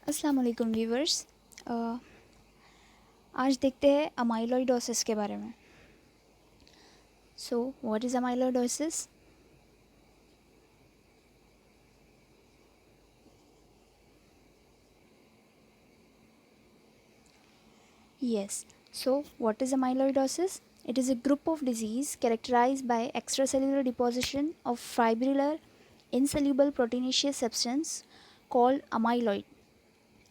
अस्सलाम वालेकुम व्यूवर्स। आज देखते हैं अमाइलोइडोसिस के बारे में। So what is amyloidosis? Yes. So what is amyloidosis? It is a group of disease characterized by extracellular deposition of fibrillar insoluble proteinaceous substance called amyloid,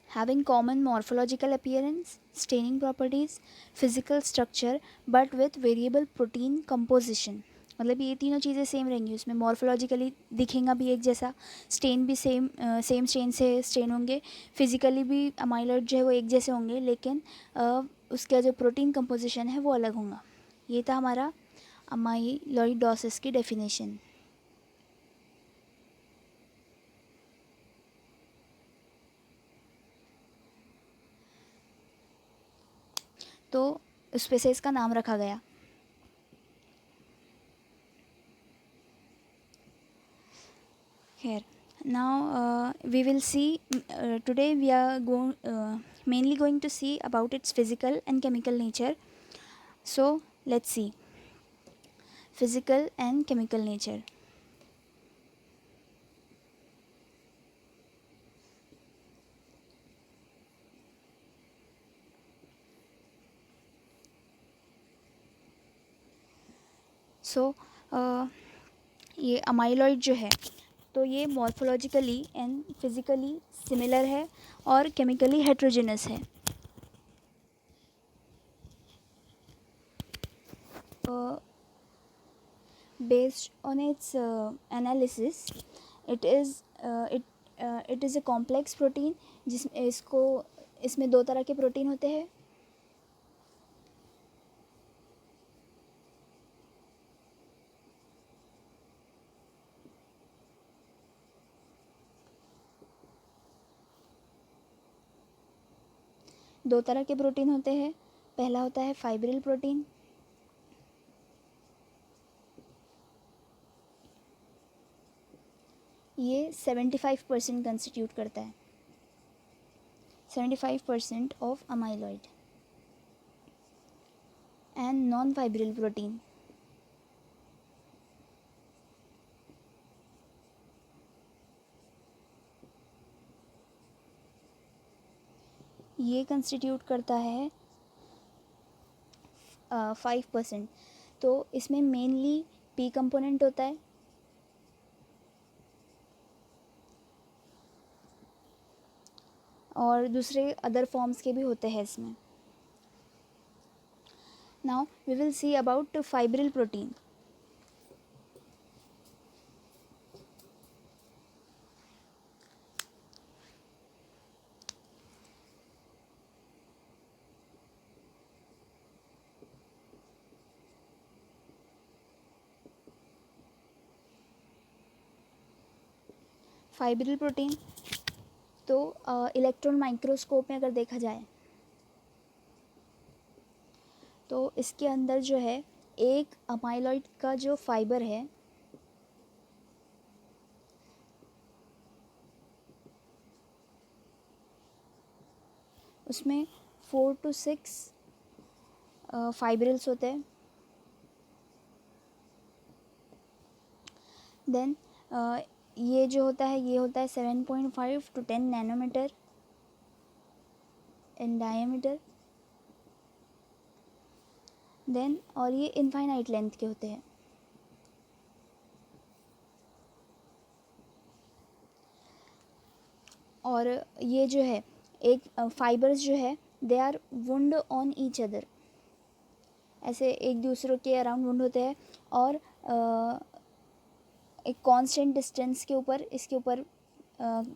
having common morphological appearance, staining properties, physical structure, but with variable protein composition. मतलब ये तीनों चीज़ें same रहेंगी, उसमें morphologically दिखेगा भी एक जैसा, स्टेन भी सेम स्टेन से स्टेन होंगे, फिजिकली भी अमाइलॉइड जो है वो एक जैसे होंगे, लेकिन उसका जो प्रोटीन कंपोजिशन है वो अलग होगा। ये था हमारा अमाइलॉइडोसिस की डेफिनेशन। तो उस पे से इसका नाम रखा गया। Here now we will see today we are mainly going to see about its physical and chemical nature. So let's see physical and chemical nature. So ये अमाइलॉइड जो है तो ये मॉर्फोलॉजिकली एंड फिज़िकली सिमिलर है और chemically heterogeneous है। Based on its analysis, it is it is a complex protein इसमें दो तरह के प्रोटीन होते हैं। दो तरह के प्रोटीन होते हैं। पहला होता है फाइब्रिल प्रोटीन, ये 75% कंस्टिट्यूट करता है, 75% of amyloid. And non fibril protein, ये कंस्टिट्यूट करता है 5%। तो इसमें मेनली पी कंपोनेंट होता है और दूसरे अदर फॉर्म्स के भी होते हैं इसमें। Now we will see about fibril protein. Fibril protein तो इलेक्ट्रॉन माइक्रोस्कोप में अगर देखा जाए तो इसके अंदर जो है एक अमाइलॉइड का जो फाइबर है उसमें 4 to 6 फाइब्रिल्स होते हैं। देन ये जो होता है ये होता है 7.5 to 10 nanometre in diameter. Then और ये इनफाइनाइट लेंथ के होते हैं। और ये जो है एक फाइबर्स जो है they are wound on each other, ऐसे एक दूसरे के अराउंड वुंड होते हैं और एक कांस्टेंट डिस्टेंस के ऊपर इसके ऊपर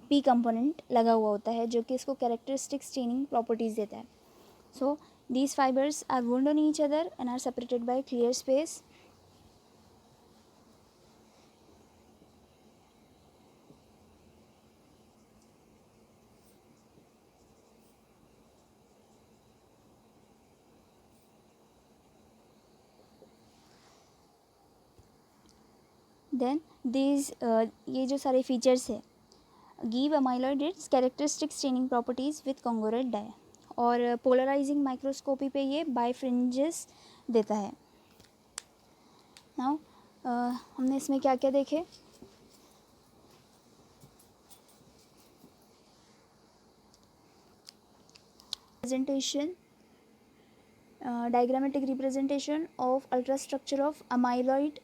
पी कंपोनेंट लगा हुआ होता है जो कि इसको कैरेक्टरिस्टिक स्टेनिंग प्रॉपर्टीज़ देता है। सो these fibers are wound on each other and are separated by clear space. Then these ये जो सारे फीचर्स है give amyloid its characteristic staining properties with congruent dye, और पोलराइजिंग माइक्रोस्कोपी पे ये बाइफ्रिंजेस देता है. नाउ हमने इसमें क्या क्या देखे. Presentation, diagrammatic representation of ultrastructure of amyloid.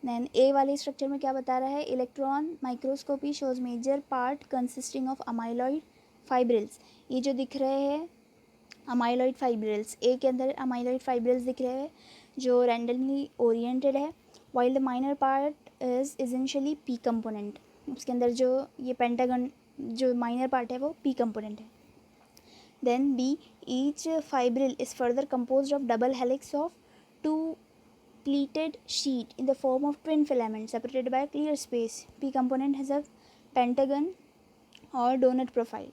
Then A वाले स्ट्रक्चर में क्या बता रहा है, electron microscopy shows major part consisting of amyloid fibrils. ये जो दिख रहे हैं अमाइलॉइड फाइब्रिल्स, ए के अंदर अमाइलॉइड फाइब्रिल्स दिख रहे हैं जो रैंडमली ओरिएंटेड है, while the minor part is essentially P component. उसके अंदर जो ये पेंटागन जो माइनर पार्ट है वो पी कंपोनेंट है. Then B, each fibril is further composed of double helix of two pleated sheet in the form of twin filaments separated by a clear space. P component has a pentagon or donut profile.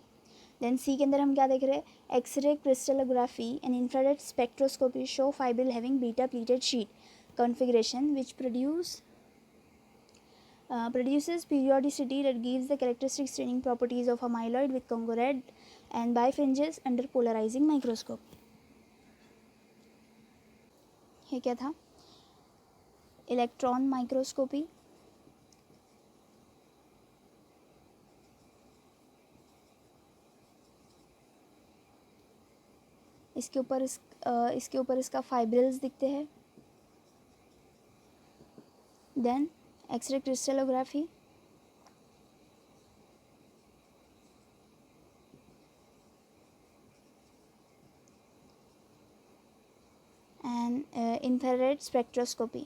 Then C के अंदर हम क्या देख रहे हैं, X-ray crystallography and infrared spectroscopy show fibril having beta pleated sheet configuration which produces periodicity that gives the characteristic staining properties of amyloid with congruent and bifringes under polarizing microscope. ये क्या था, इलेक्ट्रॉन माइक्रोस्कोपी. इसके ऊपर इसका fibrils दिखते हैं. Then X ray crystallography, and infrared spectroscopy.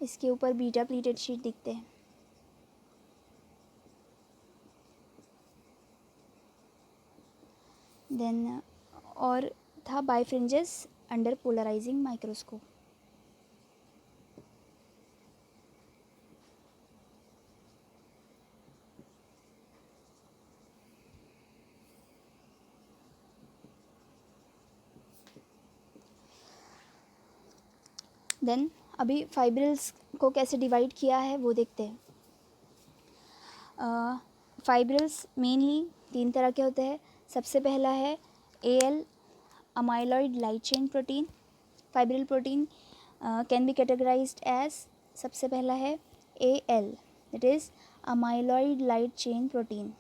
इसके ऊपर बीटा प्लीटेड शीट दिखते हैं. देन और था बाइफ्रिंजेस अंडर पोलराइजिंग माइक्रोस्कोप. देन अभी फाइब्रिल्स को कैसे डिवाइड किया है वो देखते हैं. फाइब्रिल्स मेनली 3 तरह के होते हैं. सबसे पहला है AL amyloid light chain protein. Fibril protein can be categorised as, सबसे पहला है AL, that is amyloid light chain protein.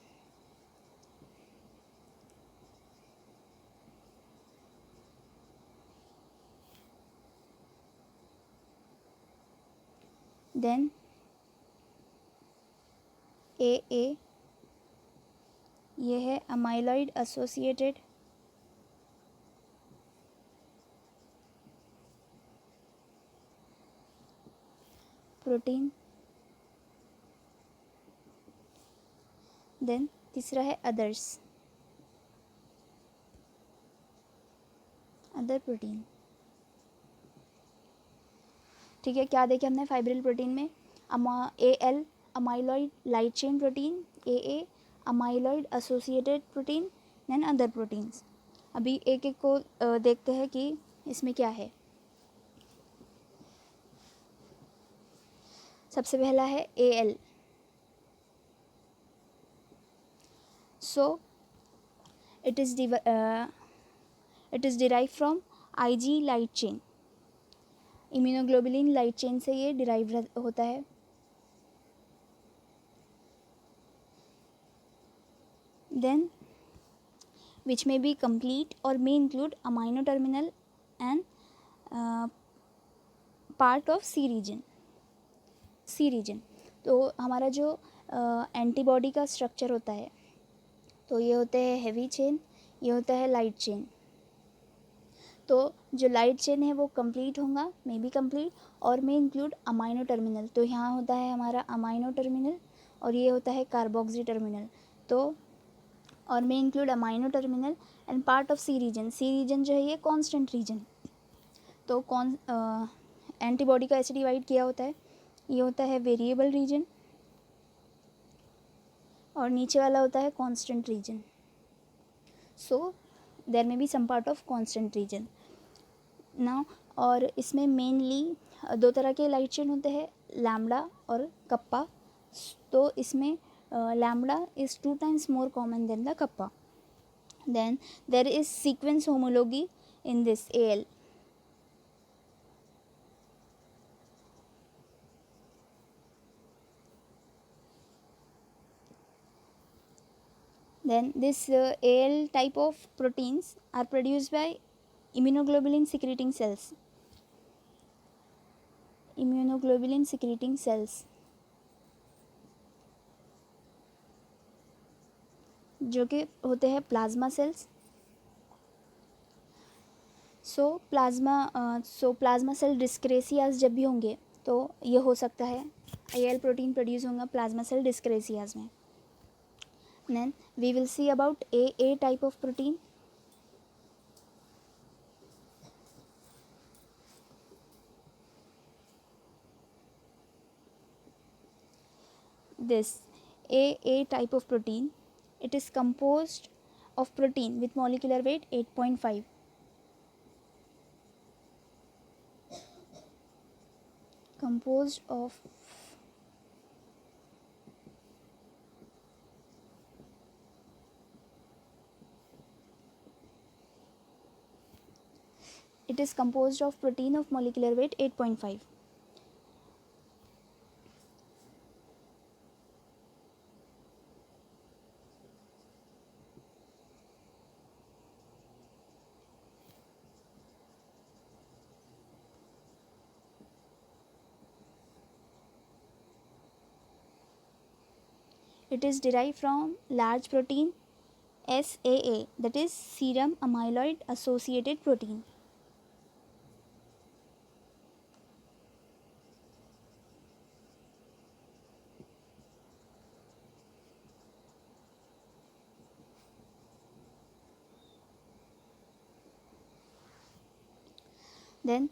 Then AA, ये है अमाइलॉइड एसोसिएटेड प्रोटीन. देन तीसरा है अदर्स, अदर प्रोटीन. ठीक है, क्या देखे हमने फाइब्रिल प्रोटीन में, AL amyloid light chain protein, AA amyloid associated protein, then other proteins. अभी एक एक को देखते हैं कि इसमें क्या है. सबसे पहला है AL. So it is derive from IG light chain. Immunoglobulin light chain से ये डिराइव होता है. Then which may be complete और may include amino terminal end part of C region. तो हमारा जो एंटीबॉडी का स्ट्रक्चर होता है, तो ये होते हैं हैवी चेन, ये होता है लाइट चेन. तो जो लाइट चेन है वो कंप्लीट होगा, मे बी कंप्लीट, और मे इंक्लूड अमाइनो टर्मिनल. तो यहाँ होता है हमारा अमाइनो टर्मिनल और ये होता है कार्बोक्सी टर्मिनल. तो और may include amino terminal end part of C region जो है ये कांस्टेंट रीजन. तो एंटीबॉडी का ऐसे डिवाइड किया होता है, ये होता है वेरिएबल रीजन और नीचे वाला होता है constant region. So there may be some part of constant region. ना, और इसमें मेनली दो तरह के लाइट चेन होते हैं, लैम्बडा और कप्पा. तो इसमें lambda is 2 times more common than the kappa. Then there is sequence homology in this AL. Then this AL type of proteins are produced by immunoglobulin secreting cells. Immunoglobulin secreting cells जो कि होते हैं plasma cells. So plasma cell dyscrasias जब भी होंगे तो ये हो सकता है AL प्रोटीन प्रोड्यूस होगा प्लाज्मा सेल डिस्क्रेसियाज में. Then we will see about AA type of protein. This AA type of protein, it is composed of protein with molecular weight 8.5. Composed of it is composed of protein of molecular weight 8.5. It is derived from large protein SAA, that is serum amyloid associated protein. Then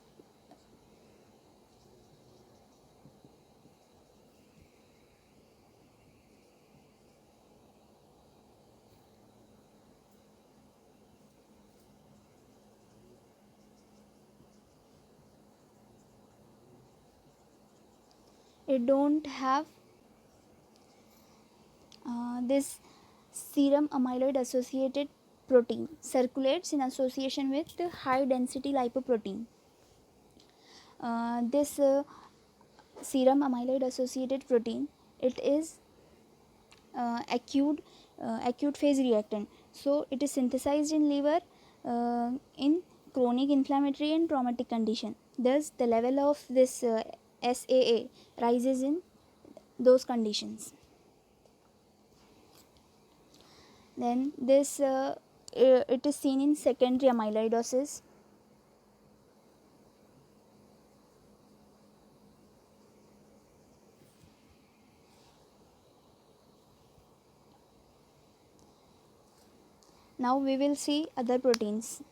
it don't have this serum amyloid associated protein circulates in association with high density lipoprotein. This serum amyloid associated protein, it is acute phase reactant, so it is synthesized in liver in chronic inflammatory and traumatic condition. Thus the level of this SAA rises in those conditions. Then this it is seen in secondary amyloidosis. Now we will see other proteins.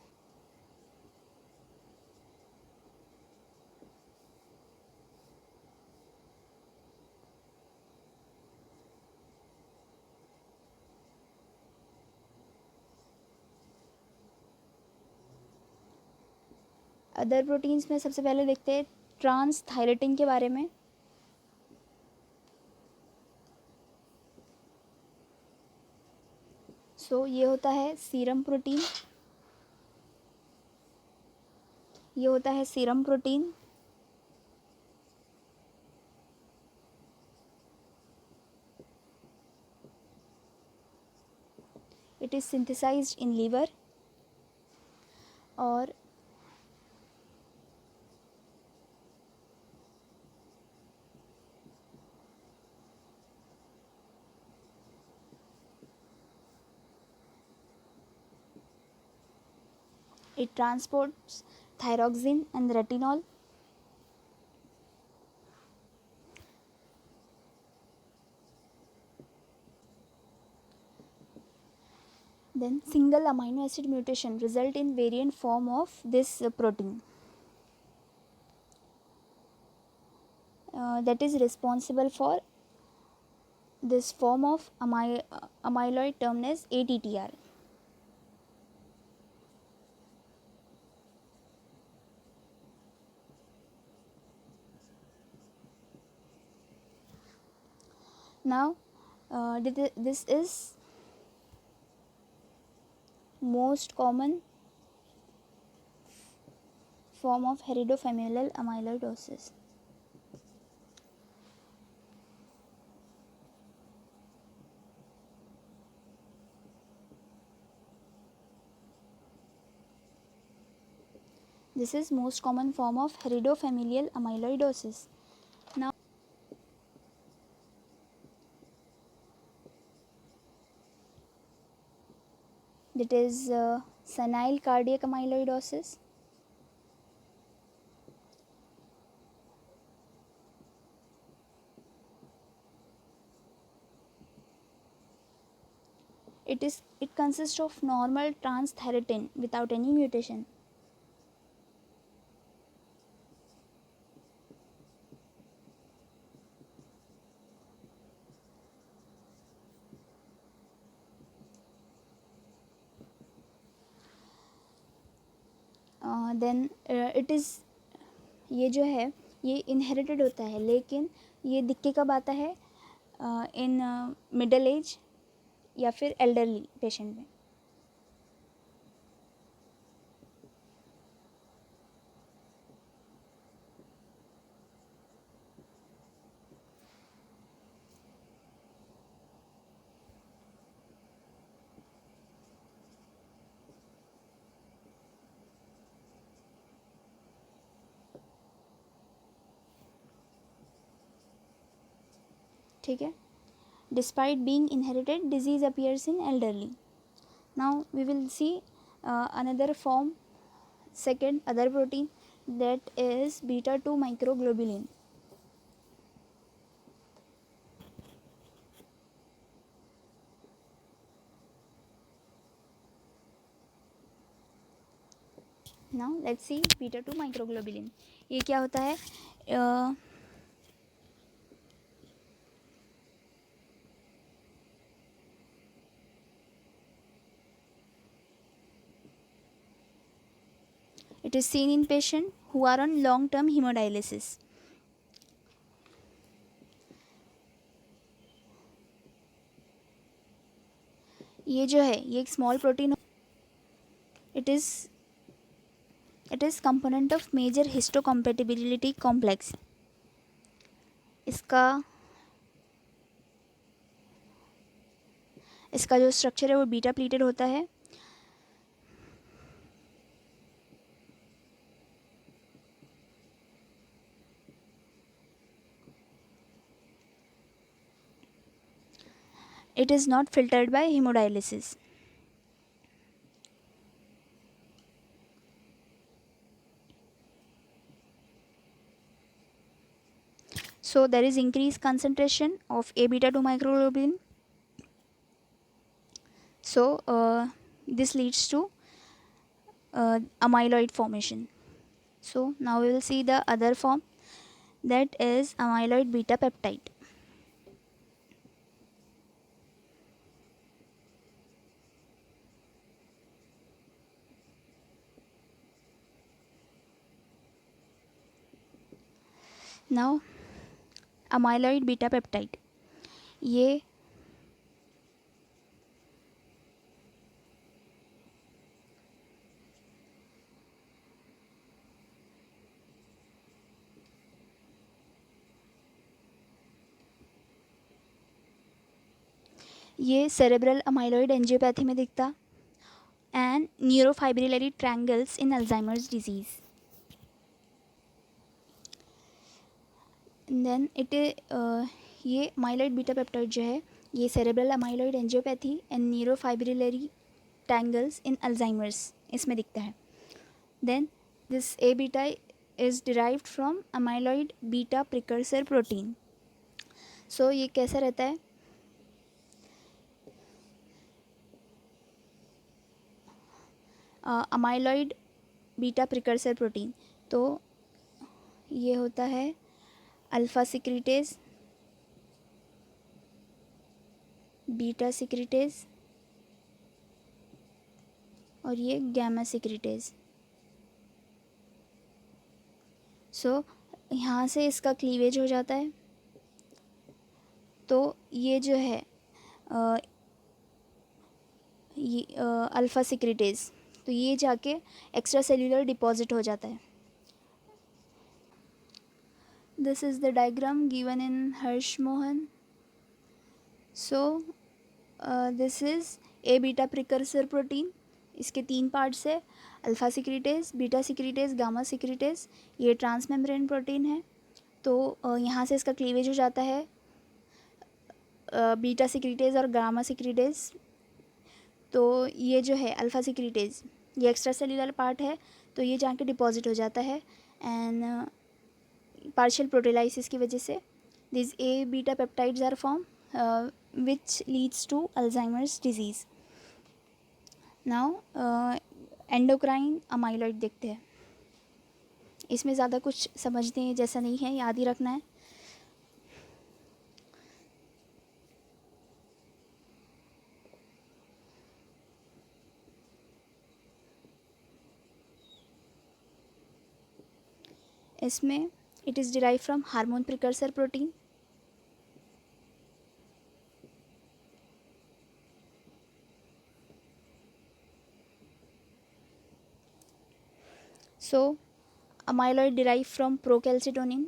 Other proteins में सबसे पहले देखते हैं trans थायरेटिन के बारे में. सो ये होता है सीरम प्रोटीन. ये होता है serum protein. It is synthesised in liver और it transports thyroxine and retinol. Then single amino acid mutation result in variant form of this protein that is responsible for this form of amyloid termed as ATTR. Now this is most common form of heredofamilial amyloidosis. This is most common form of heredofamilial amyloidosis. Now that is senile cardiac amyloidosis. It consists of normal transthyretin without any mutation. Then it is, ये जो है ये inherited होता है, लेकिन ये दिक्कत कब आता है? इन मिडल एज या फिर एल्डरली पेशेंट में. ठीक है. Despite being inherited, disease appears in elderly. Now we will see another form, second other protein, that is beta 2 microglobulin. Now let's see beta 2 microglobulin. ये क्या होता है? It is seen in patients who are on long term hemodialysis. ये जो है ये एक small protein, it is component of major histocompatibility complex. इसका जो स्ट्रक्चर है वो बीटा प्लीटेड होता है. It is not filtered by hemodialysis. So there is increased concentration of A beta 2 microglobulin. So this leads to amyloid formation. So now we will see the other form, that is amyloid beta peptide. Now amyloid beta peptide, ये cerebral amyloid angiopathy में दिखता and neurofibrillary tangles in Alzheimer's disease. Then ये amyloid beta peptide जो है ये cerebral amyloid angiopathy and neurofibrillary tangles in Alzheimer's इसमें दिखता है. Then this A beta is derived from amyloid beta precursor protein. So ये कैसा रहता है? अमाइलॉइड बीटा प्रिकर्सर प्रोटीन, तो ये होता है अल्फ़ा सिक्रीटेज, बीटा सिक्रीटेज और ये गैमा सिक्रीटेज. सो यहाँ से इसका क्लीवेज हो जाता है, तो ये जो है ये अल्फ़ा सिक्रिटेज़, तो ये जाके एक्स्ट्रा सेल्यूलर डिपॉजिट हो जाता है. This is the diagram given in Harsh Mohan. So this is a beta precursor protein. इसके 3 पार्ट्स है, अल्फ़ा सिक्रिटेज़, बीटा सिक्रिटेज़, गामा सिक्रिटेज़. ये ट्रांस मेम्ब्रेन प्रोटीन है. तो यहाँ से इसका क्लीवेज हो जाता है बीटा सिक्रिटेज़ और गामा सिक्रिटेज़. तो ये जो है अल्फ़ा सिक्रिटेज़, ये एक्स्ट्रा सेल्यूलर पार्ट है, तो ये जाके डिपॉजिट हो जाता है एंड पार्शियल प्रोटीलाइसिस की वजह से this A beta peptides are form which leads to Alzheimer's disease. Now endocrine amyloid देखते हैं. इसमें ज़्यादा कुछ समझने जैसा नहीं है, याद ही रखना है. इसमें it is derive from hormone precursor protein. So amyloid derive from procalcitonin.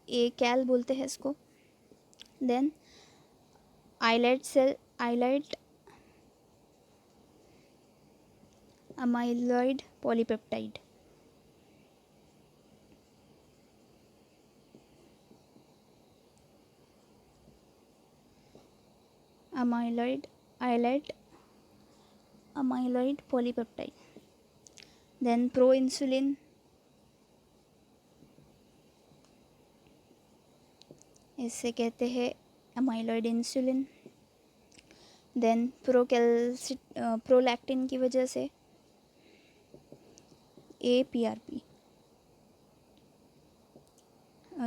A cal बोलते हैं इसको. Then islet cell, islet amyloid polypeptide. amyloid islet amyloid polypeptide. Then proinsulin, इसे कहते हैं amyloid इंसुलिन. देन प्रोलैक्टिन की वजह से APRP,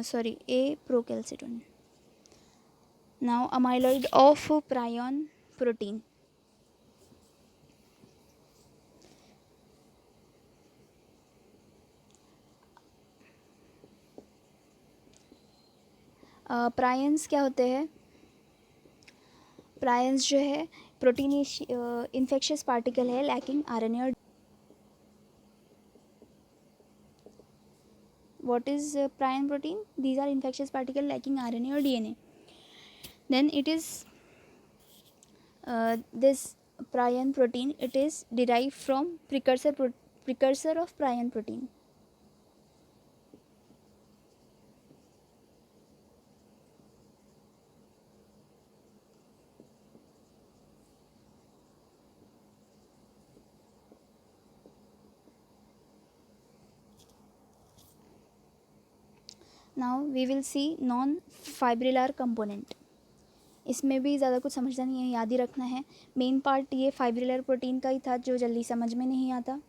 sorry A procalcitonin. Now amyloid of prion protein. Prions क्या होते हैं? प्रायंस जो है प्रोटीन इन्फेक्शियस पार्टिकल है लैकिंग RNA और what is prion protein? These are infectious particle lacking RNA or DNA. Then it is this prion protein, it is derived from precursor of prion protein. Now we will see non-fibrillar component. इसमें भी ज़्यादा कुछ समझना नहीं है, याद ही रखना है. मेन पार्ट ये फाइब्रिलर प्रोटीन का ही था जो जल्दी समझ में नहीं आता.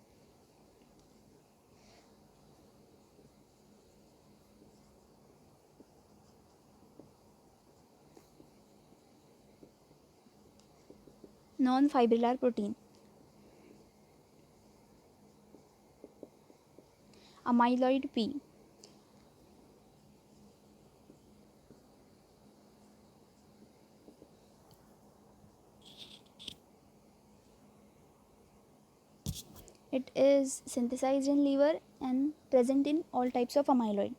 non-fibrillar protein, amyloid P. It is synthesized in liver and present in all types of amyloid.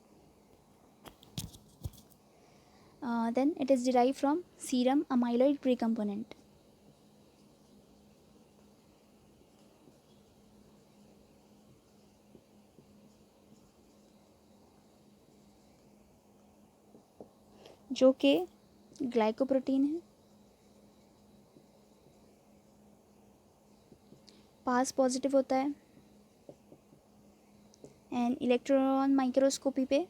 Then it is derived from serum amyloid precomponent. जो कि ग्लाइकोप्रोटीन है. पास पॉजिटिव होता है एंड इलेक्ट्रॉन माइक्रोस्कोपी पे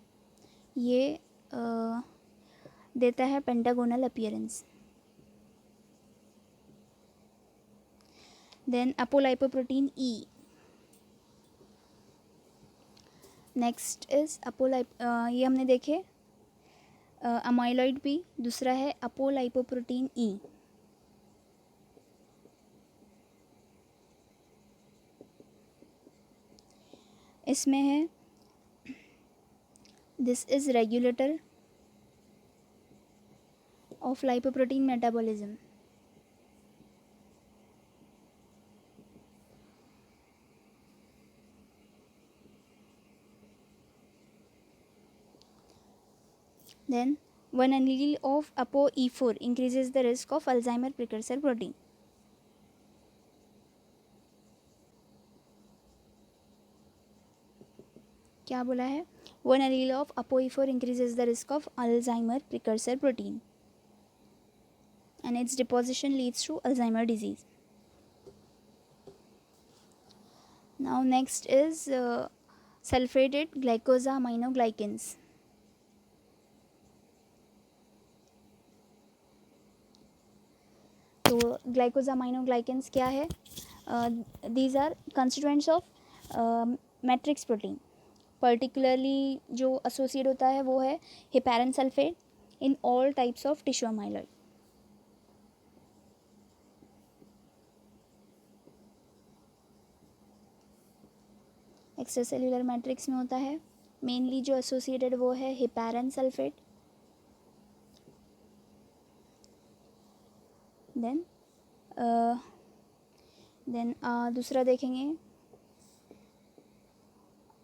ये देता है pentagonal appearance. Then apolipoprotein E. Next is ये हमने देखे अमाइलॉइड P. दूसरा है अपोलाइपोप्रोटीन E. इसमें है This is regulator of lipoprotein metabolism. Then one allele of ApoE4 increases the risk of Alzheimer precursor protein. क्या बोला है? One allele of ApoE4 increases the risk of Alzheimer precursor protein, and its deposition leads to Alzheimer disease. Now next is sulfated glycosaminoglycans. तो glycosaminoglycans क्या है? These are constituents of matrix protein. Particularly जो associate होता है वो है heparan sulphate in all types of tissue amyloid. Extracellular matrix में होता है. मेनली जो एसोसिएटेड वो है हेपेरन सल्फेट. देन दूसरा देखेंगे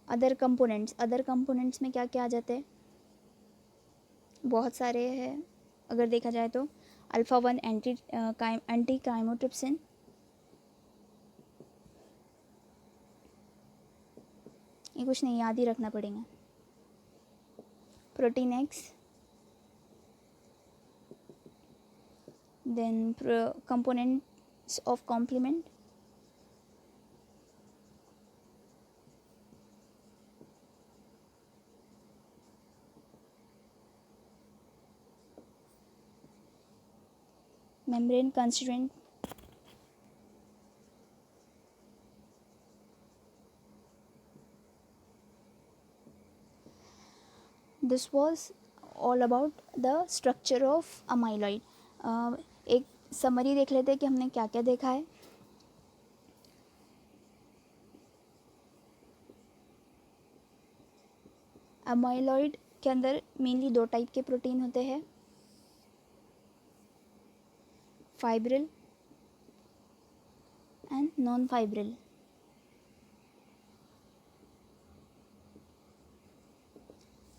अदर कंपोनेंट्स में क्या क्या आ जाते हैं? बहुत सारे हैं अगर देखा जाए तो. अल्फा 1 एंटी काइमोट्रिप्सिन, ये कुछ नहीं याद ही रखना पड़ेगा. Protein X, then components of complement, membrane constituent, this was all about the structure of amyloid. एक समरी देख लेते हैं कि हमने क्या क्या देखा है. अमाइलॉइड के अंदर मेनली दो टाइप के प्रोटीन होते हैं, फाइब्रिल एंड नॉन फाइब्रिल.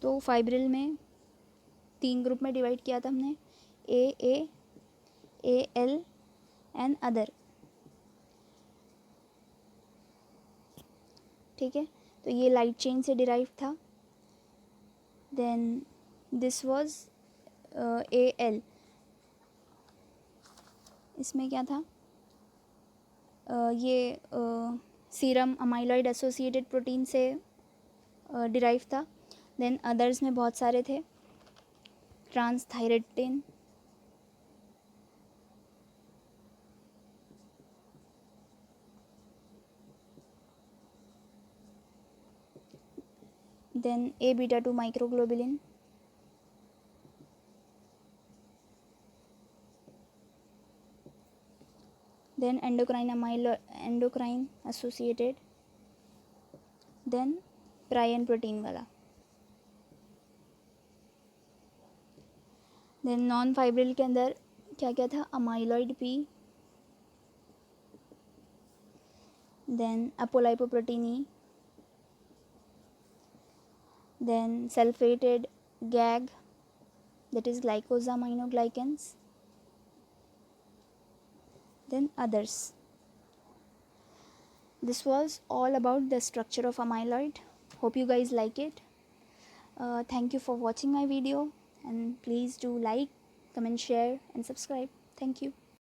तो फाइब्रिल में 3 ग्रुप में डिवाइड किया था हमने, ए एल एंड अदर. ठीक है, तो ये लाइट चेन से डिराइव था. Then this was A L. इसमें क्या था? ये सीरम अमाइलॉइड एसोसिएटेड प्रोटीन से डिराइव था. देन अदर्स में बहुत सारे थे, transthyretin, then A beta 2 microglobulin, then endocrine associated, then prion protein वाला. then नॉन फाइब्रिल के अंदर क्या क्या था? Amyloid P, then apolipoprotein E, then sulfated GAG, that is glycosaminoglycans, then others. This was all about the structure of amyloid. Hope you guys like it. Thank you for watching my video, and please do like, comment, share and subscribe. Thank you.